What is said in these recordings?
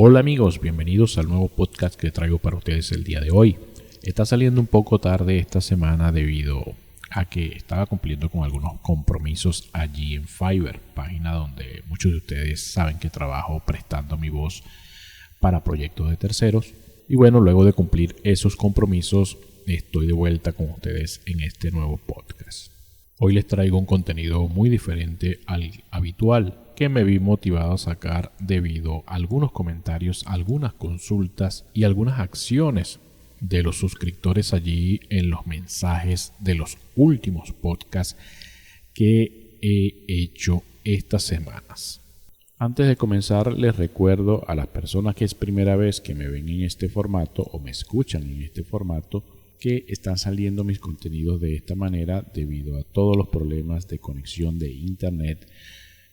Hola amigos, bienvenidos al nuevo podcast que traigo para ustedes el día de hoy. Está saliendo un poco tarde esta semana debido a que estaba cumpliendo con algunos compromisos allí en Fiverr, página donde muchos de ustedes saben que trabajo prestando mi voz para proyectos de terceros. Y bueno, luego de cumplir esos compromisos, estoy de vuelta con ustedes en este nuevo podcast. Hoy les traigo un contenido muy diferente al habitual que me vi motivado a sacar debido a algunos comentarios, algunas consultas y algunas acciones de los suscriptores allí en los mensajes de los últimos podcasts que he hecho estas semanas. Antes de comenzar, les recuerdo a las personas que es primera vez que me ven en este formato o me escuchan en este formato que están saliendo mis contenidos de esta manera debido a todos los problemas de conexión de internet,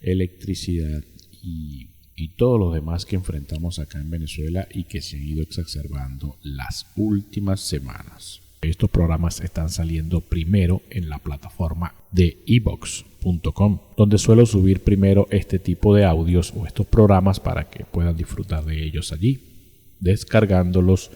electricidad y todos los demás que enfrentamos acá en Venezuela y que se han ido exacerbando las últimas semanas. Estos programas están saliendo primero en la plataforma de iVoox.com, donde suelo subir primero este tipo de audios o estos programas para que puedan disfrutar de ellos allí, descargándolos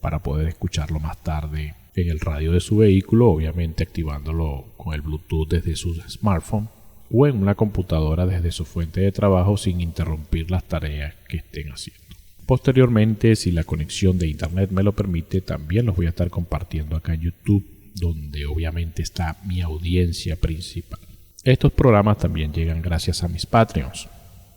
para poder escucharlo más tarde en el radio de su vehículo, obviamente activándolo con el Bluetooth desde su smartphone o en una computadora desde su fuente de trabajo sin interrumpir las tareas que estén haciendo. Posteriormente, si la conexión de internet me lo permite, también los voy a estar compartiendo acá en YouTube, donde obviamente está mi audiencia principal. Estos programas también llegan gracias a mis Patreons.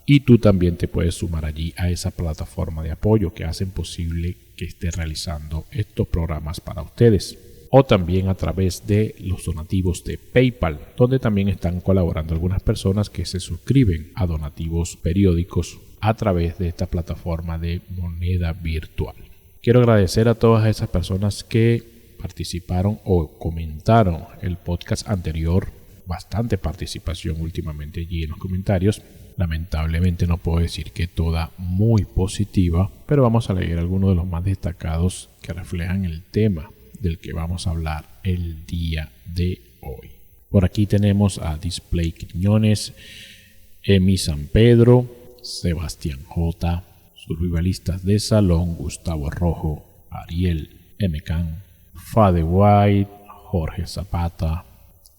Y tú también te puedes sumar allí a esa plataforma de apoyo que hacen posible que esté realizando estos programas para ustedes. O también a través de los donativos de PayPal, donde también están colaborando algunas personas que se suscriben a donativos periódicos a través de esta plataforma de moneda virtual. Quiero agradecer a todas esas personas que participaron o comentaron el podcast anterior. Bastante participación últimamente allí en los comentarios. Lamentablemente no puedo decir que toda muy positiva, pero vamos a leer algunos de los más destacados que reflejan el tema del que vamos a hablar el día de hoy. Por aquí tenemos a Display Quiñones, Emi San Pedro, Sebastián J, Survivalistas de Salón, Gustavo Rojo, Ariel M. Can, Fade White, Jorge Zapata,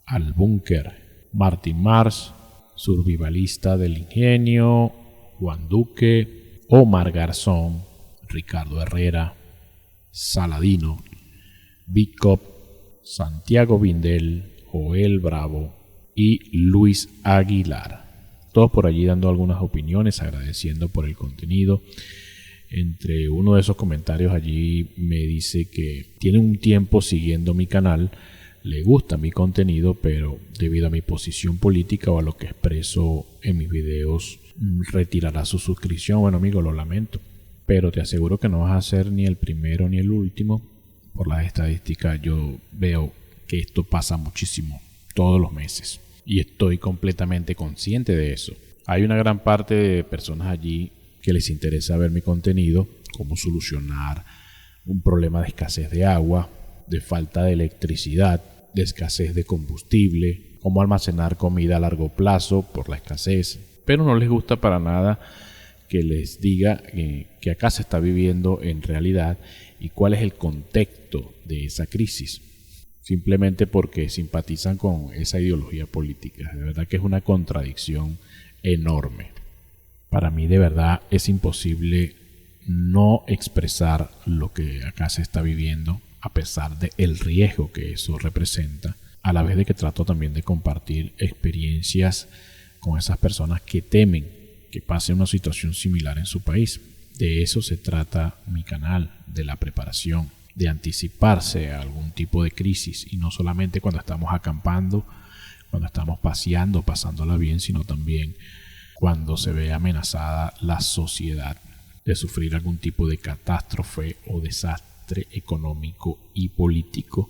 Al Búnker, Martín Mars, Survivalista del Ingenio, Juan Duque, Omar Garzón, Ricardo Herrera, Saladino, Big Cop, Santiago Vindel, Joel Bravo y Luis Aguilar. Todos por allí dando algunas opiniones, agradeciendo por el contenido. Entre uno de esos comentarios allí me dice que tiene un tiempo siguiendo mi canal, le gusta mi contenido, pero debido a mi posición política o a lo que expreso en mis videos, retirará su suscripción. Bueno, amigo, lo lamento, pero te aseguro que no vas a ser ni el primero ni el último. Por las estadísticas yo veo que esto pasa muchísimo todos los meses y estoy completamente consciente de eso. Hay una gran parte de personas allí que les interesa ver mi contenido, cómo solucionar un problema de escasez de agua, de falta de electricidad, de escasez de combustible, cómo almacenar comida a largo plazo por la escasez, pero no les gusta para nada que les diga que acá se está viviendo en realidad y cuál es el contexto de esa crisis, simplemente porque simpatizan con esa ideología política. De verdad que es una contradicción enorme. Para mí de verdad es imposible no expresar lo que acá se está viviendo, a pesar del riesgo que eso representa, a la vez de que trato también de compartir experiencias con esas personas que temen que pase una situación similar en su país. De eso se trata mi canal, de la preparación, de anticiparse a algún tipo de crisis, y no solamente cuando estamos acampando, cuando estamos paseando, pasándola bien, sino también cuando se ve amenazada la sociedad de sufrir algún tipo de catástrofe o desastre económico y político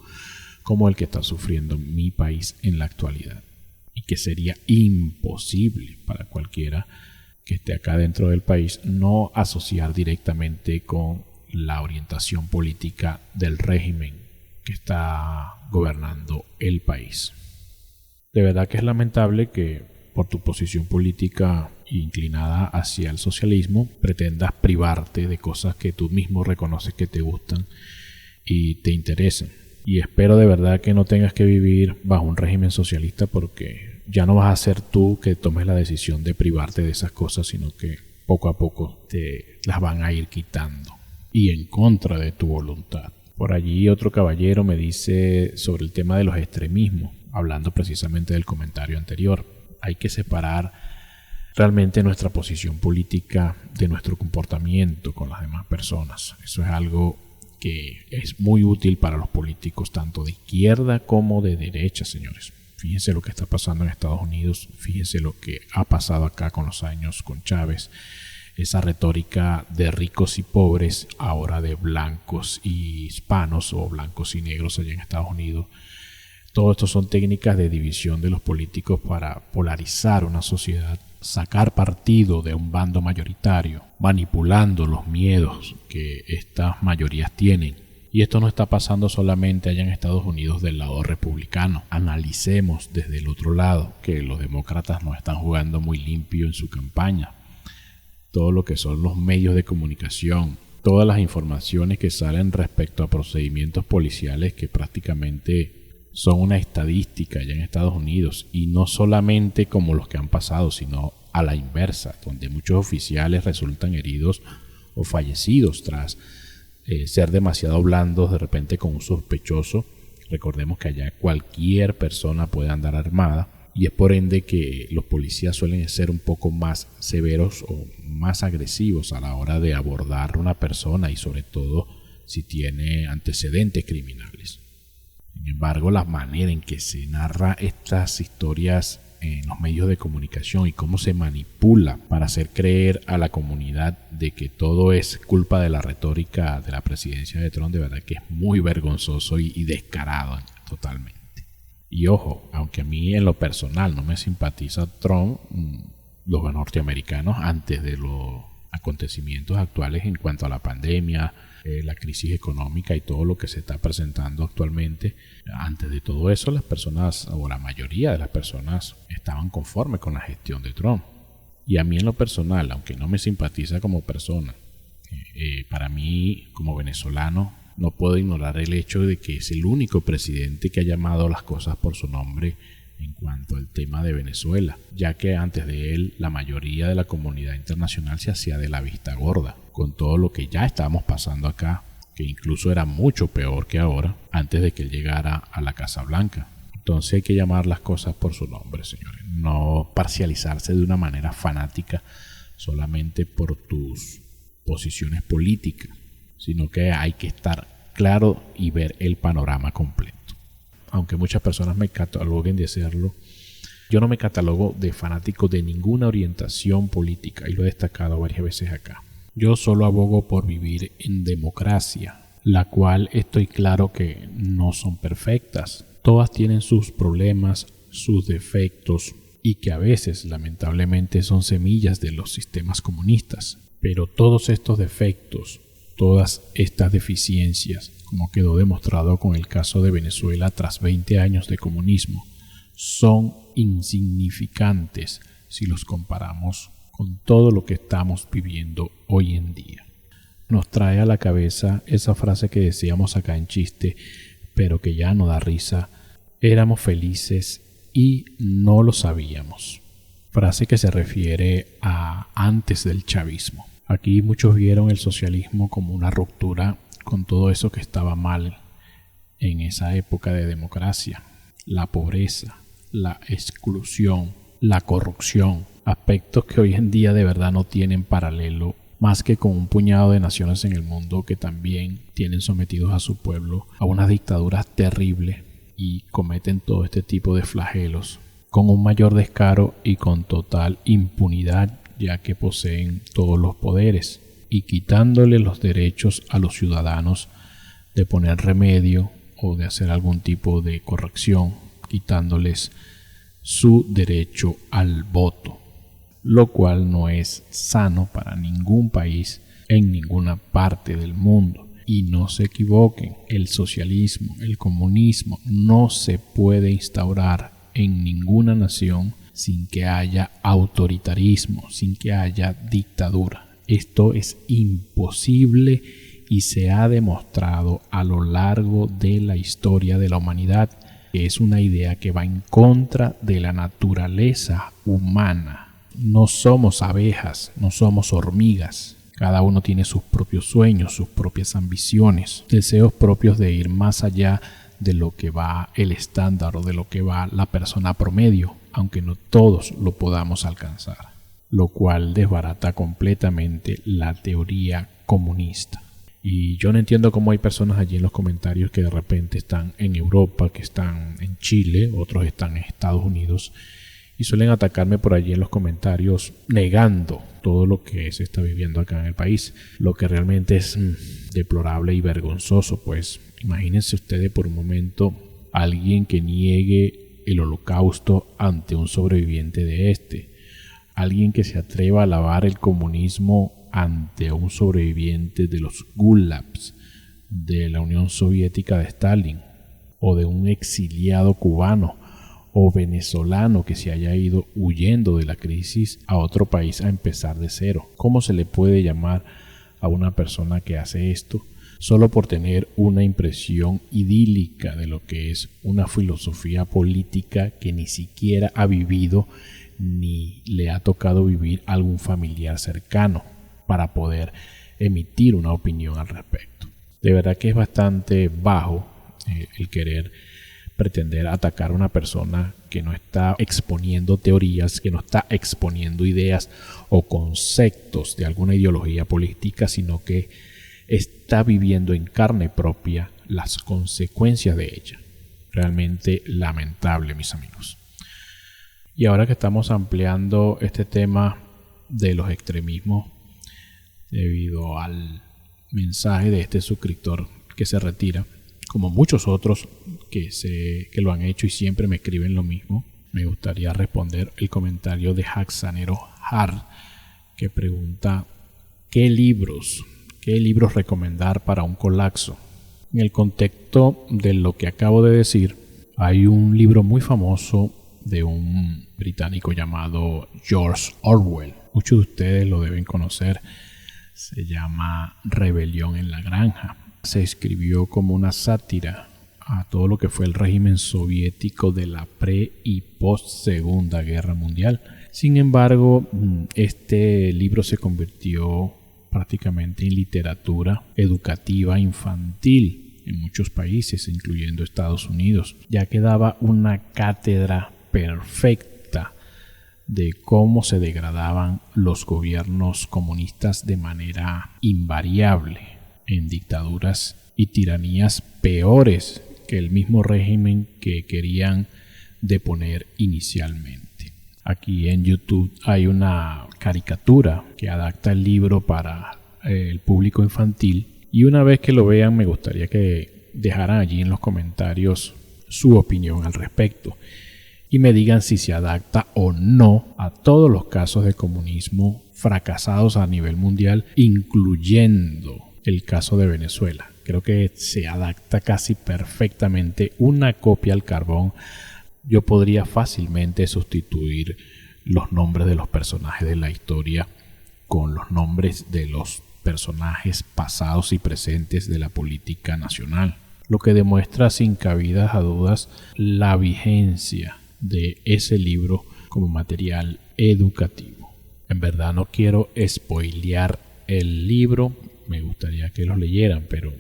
como el que está sufriendo mi país en la actualidad, y que sería imposible para cualquiera que esté acá dentro del país no asociar directamente con la orientación política del régimen que está gobernando el país. De verdad que es lamentable que por tu posición política inclinada hacia el socialismo pretendas privarte de cosas que tú mismo reconoces que te gustan y te interesan. Y espero de verdad que no tengas que vivir bajo un régimen socialista, porque ya no vas a ser tú que tomes la decisión de privarte de esas cosas, sino que poco a poco te las van a ir quitando y en contra de tu voluntad. Por allí otro caballero me dice sobre el tema de los extremismos, hablando precisamente del comentario anterior. Hay que separar realmente nuestra posición política de nuestro comportamiento con las demás personas. Eso es algo que es muy útil para los políticos, tanto de izquierda como de derecha, señores. Fíjense lo que está pasando en Estados Unidos, fíjense lo que ha pasado acá con los años con Chávez. Esa retórica de ricos y pobres, ahora de blancos y hispanos o blancos y negros allá en Estados Unidos. Todo esto son técnicas de división de los políticos para polarizar una sociedad, sacar partido de un bando mayoritario, manipulando los miedos que estas mayorías tienen. Y esto no está pasando solamente allá en Estados Unidos del lado republicano. Analicemos desde el otro lado que los demócratas no están jugando muy limpio en su campaña. Todo lo que son los medios de comunicación, todas las informaciones que salen respecto a procedimientos policiales que prácticamente son una estadística allá en Estados Unidos, y no solamente como los que han pasado, sino a la inversa, donde muchos oficiales resultan heridos o fallecidos tras ser demasiado blandos de repente con un sospechoso. Recordemos que allá cualquier persona puede andar armada, y es por ende que los policías suelen ser un poco más severos o más agresivos a la hora de abordar a una persona, y sobre todo si tiene antecedentes criminales. Sin embargo, la manera en que se narra estas historias en los medios de comunicación y cómo se manipula para hacer creer a la comunidad de que todo es culpa de la retórica de la presidencia de Trump, de verdad que es muy vergonzoso y descarado totalmente. Y ojo, aunque a mí en lo personal no me simpatiza Trump, los norteamericanos, antes de los acontecimientos actuales en cuanto a la pandemia, la crisis económica y todo lo que se está presentando actualmente, antes de todo eso las personas, o la mayoría de las personas, estaban conformes con la gestión de Trump. Y a mí en lo personal, aunque no me simpatiza como persona, para mí como venezolano no puedo ignorar el hecho de que es el único presidente que ha llamado las cosas por su nombre en cuanto al tema de Venezuela, ya que antes de él la mayoría de la comunidad internacional se hacía de la vista gorda con todo lo que ya estábamos pasando acá, que incluso era mucho peor que ahora, antes de que él llegara a la Casa Blanca. Entonces hay que llamar las cosas por su nombre, señores, no parcializarse de una manera fanática solamente por tus posiciones políticas, sino que hay que estar claro y ver el panorama completo. Aunque muchas personas me cataloguen de hacerlo, yo no me catalogo de fanático de ninguna orientación política, y lo he destacado varias veces acá. Yo solo abogo por vivir en democracia, la cual estoy claro que no son perfectas. Todas tienen sus problemas, sus defectos, y que a veces lamentablemente son semillas de los sistemas comunistas. Pero todos estos defectos, todas estas deficiencias, como quedó demostrado con el caso de Venezuela tras 20 años de comunismo, son insignificantes si los comparamos con todo lo que estamos viviendo hoy en día. Nos trae a la cabeza esa frase que decíamos acá en chiste, pero que ya no da risa: éramos felices y no lo sabíamos. Frase que se refiere a antes del chavismo. Aquí muchos vieron el socialismo como una ruptura con todo eso que estaba mal en esa época de democracia: la pobreza, la exclusión, la corrupción, aspectos que hoy en día de verdad no tienen paralelo más que con un puñado de naciones en el mundo que también tienen sometidos a su pueblo a unas dictaduras terribles y cometen todo este tipo de flagelos con un mayor descaro y con total impunidad, ya que poseen todos los poderes, y quitándole los derechos a los ciudadanos de poner remedio o de hacer algún tipo de corrección, quitándoles su derecho al voto, lo cual no es sano para ningún país en ninguna parte del mundo. Y no se equivoquen, el socialismo, el comunismo no se puede instaurar en ninguna nación sin que haya autoritarismo, sin que haya dictadura. Esto es imposible y se ha demostrado a lo largo de la historia de la humanidad que es una idea que va en contra de la naturaleza humana. No somos abejas, no somos hormigas. Cada uno tiene sus propios sueños, sus propias ambiciones, deseos propios de ir más allá de lo que va el estándar o de lo que va la persona promedio, aunque no todos lo podamos alcanzar, lo cual desbarata completamente la teoría comunista. Y yo no entiendo cómo hay personas allí en los comentarios que de repente están en Europa, que están en Chile, otros están en Estados Unidos, y suelen atacarme por allí en los comentarios negando todo lo que se está viviendo acá en el país, lo que realmente es deplorable y vergonzoso. Pues imagínense ustedes por un momento alguien que niegue el holocausto ante un sobreviviente de este, alguien que se atreva a alabar el comunismo ante un sobreviviente de los gulags de la Unión Soviética de Stalin, o de un exiliado cubano o venezolano que se haya ido huyendo de la crisis a otro país a empezar de cero. ¿Cómo se le puede llamar a una persona que hace esto solo por tener una impresión idílica de lo que es una filosofía política que ni siquiera ha vivido ni le ha tocado vivir a algún familiar cercano para poder emitir una opinión al respecto? De verdad que es bastante bajo el querer pretender atacar a una persona que no está exponiendo teorías, que no está exponiendo ideas o conceptos de alguna ideología política, sino que está viviendo en carne propia las consecuencias de ella. Realmente lamentable, mis amigos. Y ahora que estamos ampliando este tema de los extremismos debido al mensaje de este suscriptor que se retira, como muchos otros que lo han hecho y siempre me escriben lo mismo, me gustaría responder el comentario de Haxanero Har, que pregunta ¿qué libros recomendar para un colapso? En el contexto de lo que acabo de decir, hay un libro muy famoso de un británico llamado George Orwell. Muchos de ustedes lo deben conocer. Se llama Rebelión en la Granja. Se escribió como una sátira a todo lo que fue el régimen soviético de la pre- y post-Segunda Guerra Mundial. Sin embargo, este libro se convirtió prácticamente en literatura educativa infantil en muchos países, incluyendo Estados Unidos, ya que daba una cátedra perfecta de cómo se degradaban los gobiernos comunistas de manera invariable en dictaduras y tiranías peores que el mismo régimen que querían deponer inicialmente. Aquí en YouTube hay una caricatura que adapta el libro para el público infantil, y una vez que lo vean me gustaría que dejaran allí en los comentarios su opinión al respecto y me digan si se adapta o no a todos los casos de comunismo fracasados a nivel mundial, incluyendo el caso de Venezuela. Creo que se adapta casi perfectamente, una copia al carbón. Yo podría fácilmente sustituir los nombres de los personajes de la historia con los nombres de los personajes pasados y presentes de la política nacional, lo que demuestra sin cabidas a dudas la vigencia de ese libro como material educativo. En verdad no quiero spoilear el libro, me gustaría que lo leyeran, pero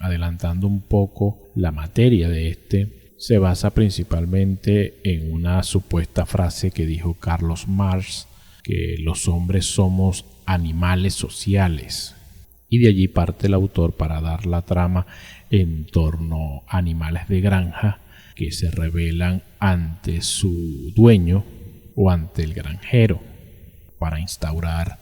adelantando un poco la materia de este, se basa principalmente en una supuesta frase que dijo Carlos Marx, que los hombres somos animales sociales, y de allí parte el autor para dar la trama en torno a animales de granja que se rebelan ante su dueño o ante el granjero para instaurar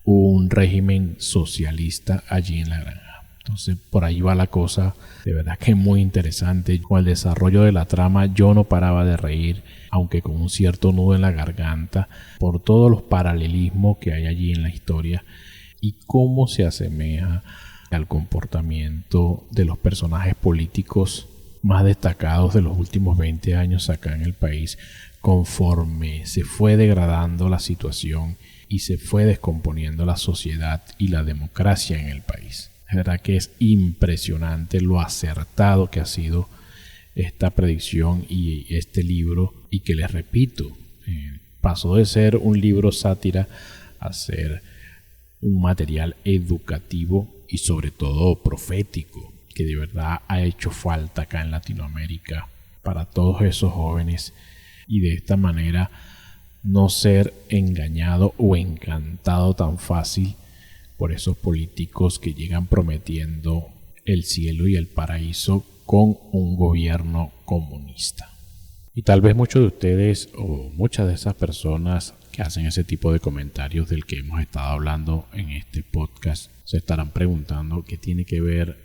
un régimen socialista allí en la granja. Entonces por ahí va la cosa, de verdad que es muy interesante. Con el desarrollo de la trama yo no paraba de reír, aunque con un cierto nudo en la garganta, por todos los paralelismos que hay allí en la historia y cómo se asemeja al comportamiento de los personajes políticos más destacados de los últimos 20 años acá en el país, conforme se fue degradando la situación y se fue descomponiendo la sociedad y la democracia en el país. Es verdad que es impresionante lo acertado que ha sido esta predicción y este libro, y que les repito, pasó de ser un libro sátira a ser un material educativo y sobre todo profético, que de verdad ha hecho falta acá en Latinoamérica para todos esos jóvenes, y de esta manera no ser engañado o encantado tan fácil por esos políticos que llegan prometiendo el cielo y el paraíso con un gobierno comunista. Y tal vez muchos de ustedes o muchas de esas personas que hacen ese tipo de comentarios del que hemos estado hablando en este podcast se estarán preguntando qué tiene que ver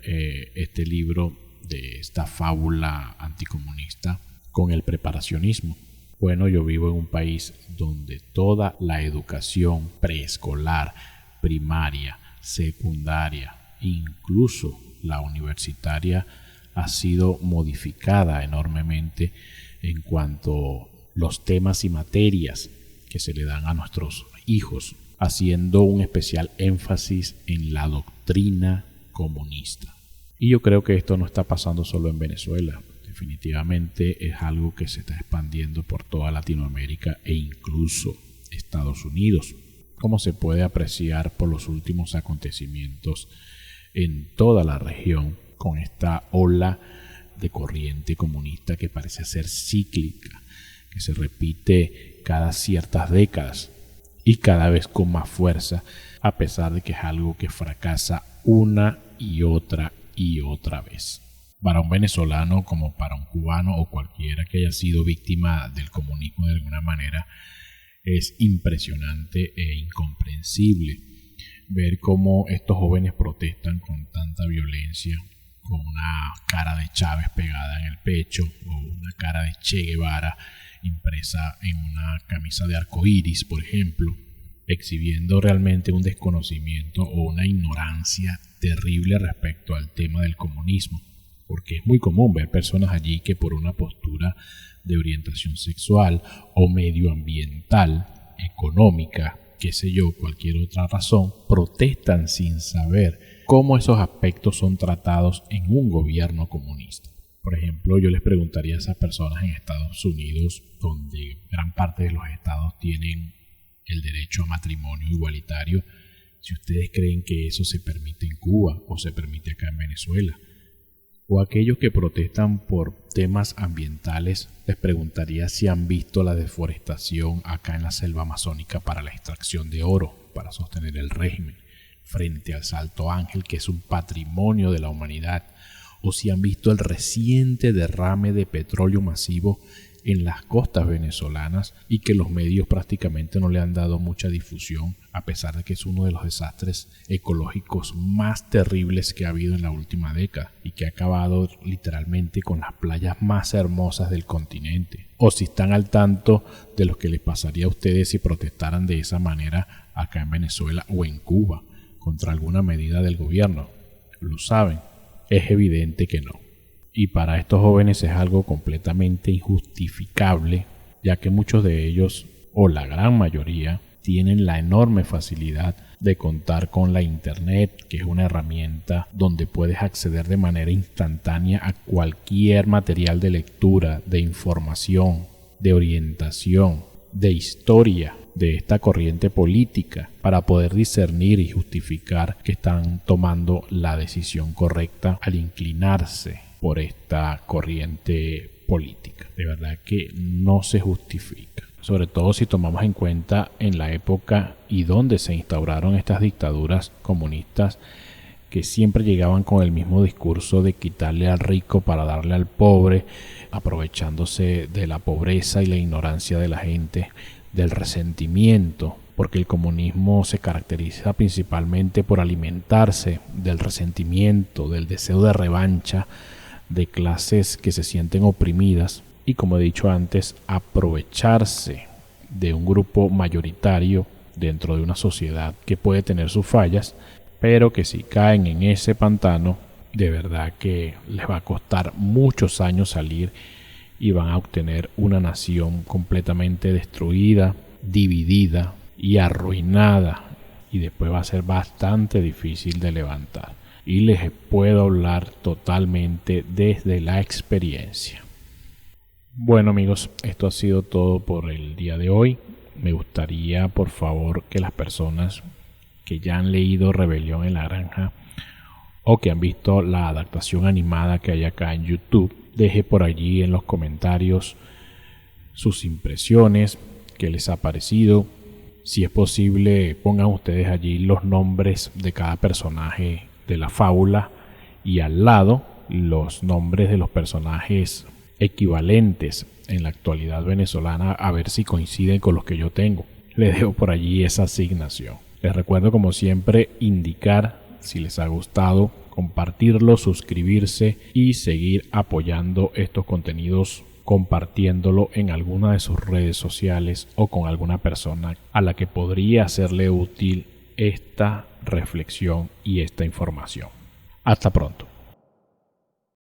este libro de esta fábula anticomunista con el preparacionismo. Bueno, yo vivo en un país donde toda la educación preescolar, primaria, secundaria, incluso la universitaria ha sido modificada enormemente en cuanto a los temas y materias que se le dan a nuestros hijos, haciendo un especial énfasis en la doctrina comunista. Y yo creo que esto no está pasando solo en Venezuela. Definitivamente es algo que se está expandiendo por toda Latinoamérica e incluso Estados Unidos, como se puede apreciar por los últimos acontecimientos en toda la región, con esta ola de corriente comunista que parece ser cíclica, que se repite cada ciertas décadas y cada vez con más fuerza, a pesar de que es algo que fracasa una y otra vez. Para un venezolano como para un cubano o cualquiera que haya sido víctima del comunismo de alguna manera, es impresionante e incomprensible ver cómo estos jóvenes protestan con tanta violencia, con una cara de Chávez pegada en el pecho o una cara de Che Guevara impresa en una camisa de arcoíris, por ejemplo, exhibiendo realmente un desconocimiento o una ignorancia terrible respecto al tema del comunismo, porque es muy común ver personas allí que por una postura de orientación sexual o medioambiental, económica, qué sé yo, cualquier otra razón, protestan sin saber cómo esos aspectos son tratados en un gobierno comunista. Por ejemplo, yo les preguntaría a esas personas en Estados Unidos, donde gran parte de los estados tienen el derecho a matrimonio igualitario, si ustedes creen que eso se permite en Cuba o se permite acá en Venezuela. O aquellos que protestan por temas ambientales, les preguntaría si han visto la deforestación acá en la selva amazónica para la extracción de oro, para sostener el régimen, frente al Salto Ángel, que es un patrimonio de la humanidad, o si han visto el reciente derrame de petróleo masivo en las costas venezolanas y que los medios prácticamente no le han dado mucha difusión, a pesar de que es uno de los desastres ecológicos más terribles que ha habido en la última década y que ha acabado literalmente con las playas más hermosas del continente. O si están al tanto de lo que les pasaría a ustedes si protestaran de esa manera acá en Venezuela o en Cuba contra alguna medida del gobierno. ¿Lo saben? Es evidente que no. Y para estos jóvenes es algo completamente injustificable, ya que muchos de ellos, o la gran mayoría, tienen la enorme facilidad de contar con la Internet, que es una herramienta donde puedes acceder de manera instantánea a cualquier material de lectura, de información, de orientación, de historia de esta corriente política, para poder discernir y justificar que están tomando la decisión correcta al inclinarse por esta corriente política. De verdad que no se justifica, sobre todo si tomamos en cuenta en la época y donde se instauraron estas dictaduras comunistas, que siempre llegaban con el mismo discurso de quitarle al rico para darle al pobre, aprovechándose de la pobreza y la ignorancia de la gente, del resentimiento, porque el comunismo se caracteriza principalmente por alimentarse del resentimiento, del deseo de revancha de clases que se sienten oprimidas y, como he dicho antes, aprovecharse de un grupo mayoritario dentro de una sociedad que puede tener sus fallas, pero que si caen en ese pantano de verdad que les va a costar muchos años salir y van a obtener una nación completamente destruida, dividida y arruinada, y después va a ser bastante difícil de levantar. Y les puedo hablar totalmente desde la experiencia. Bueno amigos, esto ha sido todo por el día de hoy. Me gustaría por favor que las personas que ya han leído Rebelión en la Granja o que han visto la adaptación animada que hay acá en YouTube, deje por allí en los comentarios sus impresiones, qué les ha parecido. Si es posible, pongan ustedes allí los nombres de cada personaje de la fábula y al lado los nombres de los personajes equivalentes en la actualidad venezolana, a ver si coinciden con los que yo tengo. Les dejo por allí esa asignación. Les recuerdo, como siempre, indicar si les ha gustado, compartirlo, suscribirse y seguir apoyando estos contenidos compartiéndolo en alguna de sus redes sociales o con alguna persona a la que podría serle útil esta reflexión y esta información. Hasta pronto.